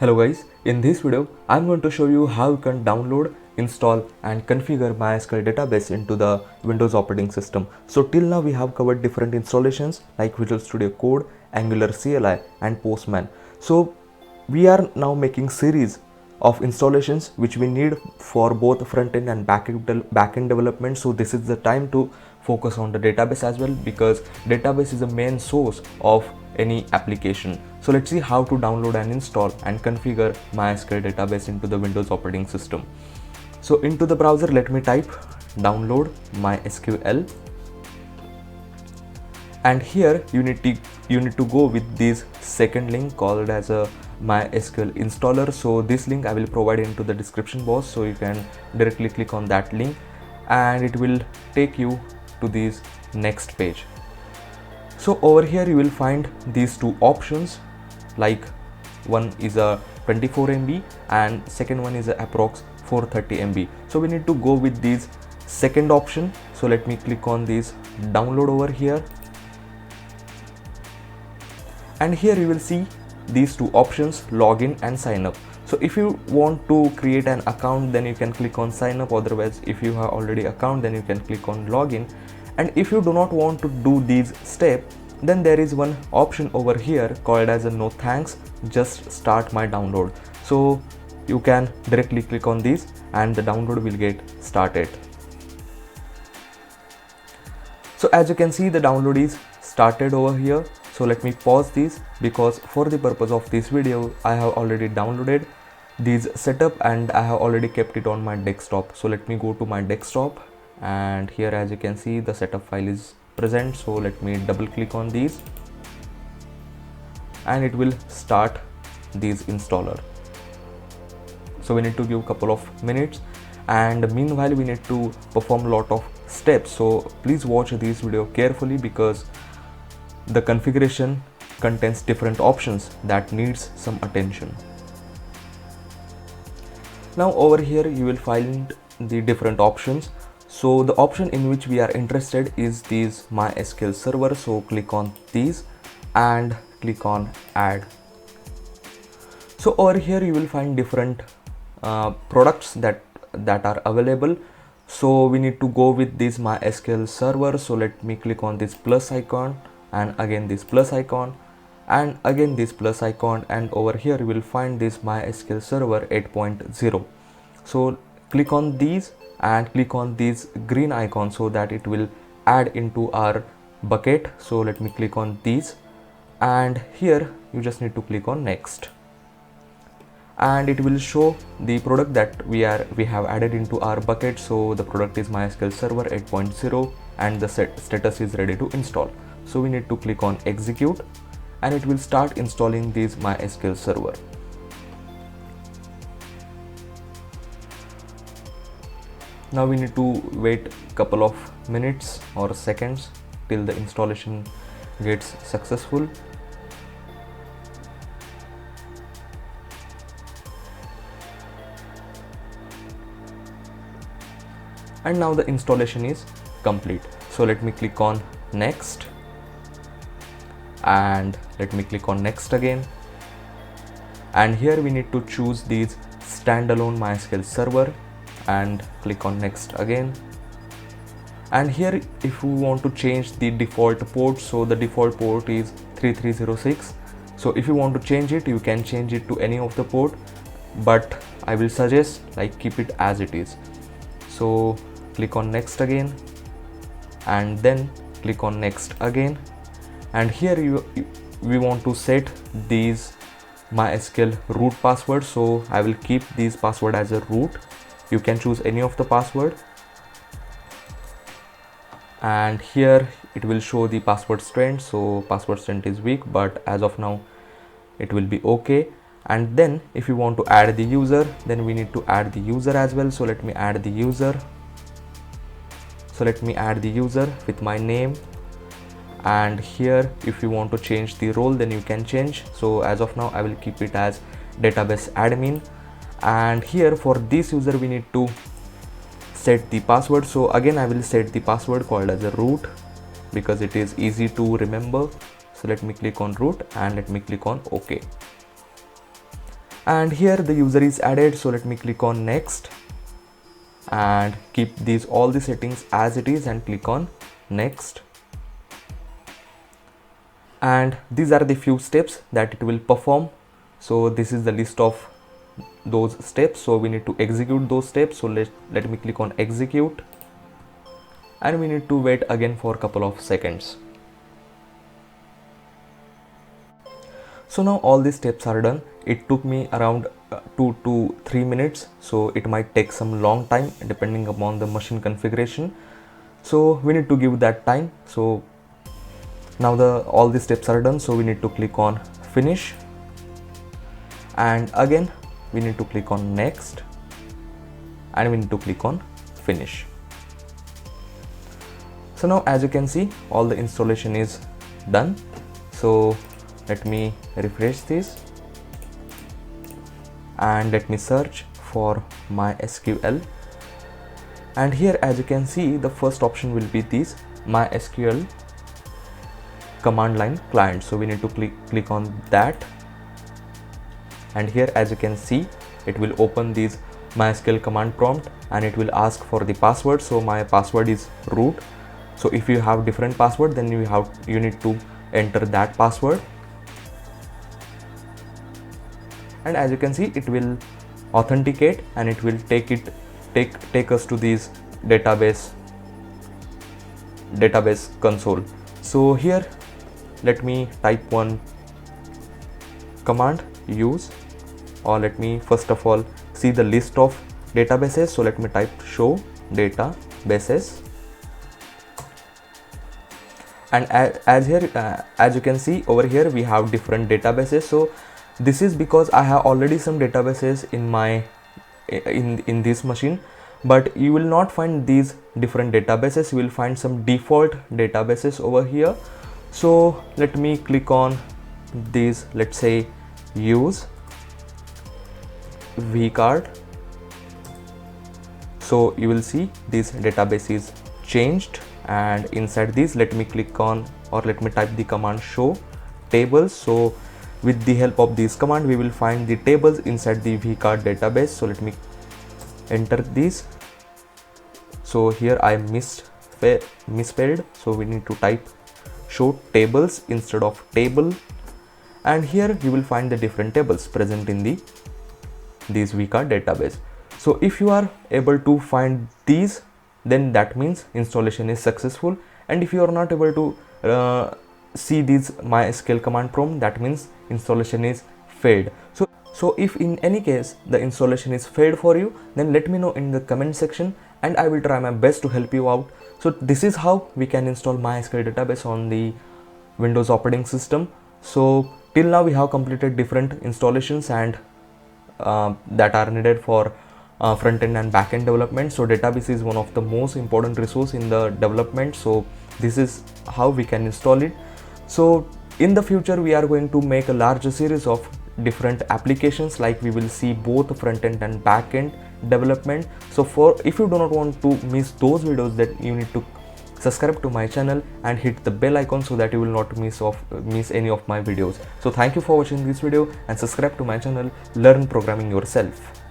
Hello guys, in this video I'm going to show you how you can download, install and configure MySQL database into the Windows operating system. So till now we have covered different installations like Visual Studio Code, Angular CLI and Postman. So we are now making series of installations which we need for both front-end and back-end development. So this is the time to focus on the database as well, because database is the main source of any application. So let's see how to download and install and configure MySQL database into the Windows operating system. So into the browser, let me type download MySQL, and here you need to go with this second link called as a MySQL installer. So this link I will provide into the description box, so you can directly click on that link and it will take you to this next page. So over here you will find these two options, like one is a 24 MB and second one is a approx 430 MB. So we need to go with this second option. So let me click on this download over here, and here you will see these two options, login and sign up. So if you want to create an account, then you can click on sign up. Otherwise, if you have already account, then you can click on login. And if you do not want to do these steps, then there is one option over here called as a no thanks, just start my download. So you can directly click on this and the download will get started. So as you can see, the download is started over here. So let me pause this, because for the purpose of this video I have already downloaded this setup and I have already kept it on my desktop. So let me go to my desktop, and here as you can see the setup file is present. So let me double click on these and it will start this installer. So we need to give a couple of minutes, and meanwhile we need to perform a lot of steps. So please watch this video carefully, because the configuration contains different options that needs some attention. Now over here you will find the different options. So the option in which we are interested is this MySQL server. So click on these and click on add. So over here you will find different products that are available. So we need to go with this MySQL server. So let me click on this plus icon, and again this plus icon, and again this plus icon, and over here you will find this MySQL server 8.0. so click on these and click on this green icon so that it will add into our bucket. So let me click on these, and here you just need to click on next, and it will show the product that we have added into our bucket. So the product is MySQL server 8.0 and the status is ready to install. So we need to click on execute and it will start installing this MySQL server. Now we need to wait a couple of minutes or seconds till the installation gets successful. And now the installation is complete. So let me click on next, and let me click on next again, and here we need to choose this standalone MySQL server and click on next again. And here if you want to change the default port, so the default port is 3306. So if you want to change it, you can change it to any of the port, but I will suggest like keep it as it is. So click on next again and then click on next again, and here we want to set these MySQL root password. So I will keep this password as a root. You can choose any of the password, and here it will show the password strength. So password strength is weak, but as of now it will be okay. And then if you want to add the user, then we need to add the user as well. So let me add the user. So let me add the user with my name, and here if you want to change the role, then you can change. So as of now I will keep it as database admin, and here for this user we need to set the password. So again I will set the password called as a root, because it is easy to remember. So let me click on root and let me click on OK. and here the user is added, so let me click on next and keep these all the settings as it is and click on next. And these are the few steps that it will perform. So this is the list of those steps, so we need to execute those steps. So let me click on execute, and we need to wait again for a couple of seconds. So now all these steps are done. It took me around 2 to 3 minutes, so it might take some long time depending upon the machine configuration, so we need to give that time. So now all the steps are done, so we need to click on finish, and again we need to click on next, and we need to click on finish. So now as you can see, all the installation is done. So let me refresh this and let me search for MySQL, and here as you can see, the first option will be this MySQL command line client. So we need to click on that, and here as you can see, it will open this MySQL command prompt and it will ask for the password. So my password is root. So if you have different password, then you need to enter that password, and as you can see, it will authenticate and it will take us to this database console. So here let me type one command use, or let me first of all see the list of databases. So let me type show databases, and as you can see over here, we have different databases. So this is because I have already some databases in my in this machine, but you will not find these different databases. You will find some default databases over here. So let me click on this, let's say use vcard. So you will see this database is changed, and inside this let me click on, or let me type the command show tables. So with the help of this command, we will find the tables inside the vcard database. So let me enter this. So here I misspelled, so we need to type show tables instead of table, and here you will find the different tables present in this vcard database. So if you are able to find these, then that means installation is successful, and if you are not able to see this MySQL command prompt, that means installation is failed. So if in any case the installation is failed for you, then let me know in the comment section and I will try my best to help you out. So this is how we can install MySQL database on the Windows operating system. So till now we have completed different installations and that are needed for front-end and back-end development. So database is one of the most important resource in the development. So this is how we can install it. So in the future we are going to make a larger series of different applications, like we will see both front-end and back-end development. So if you do not want to miss those videos, then you need to subscribe to my channel and hit the bell icon so that you will not miss any of my videos. So thank you for watching this video and subscribe to my channel. Learn programming yourself.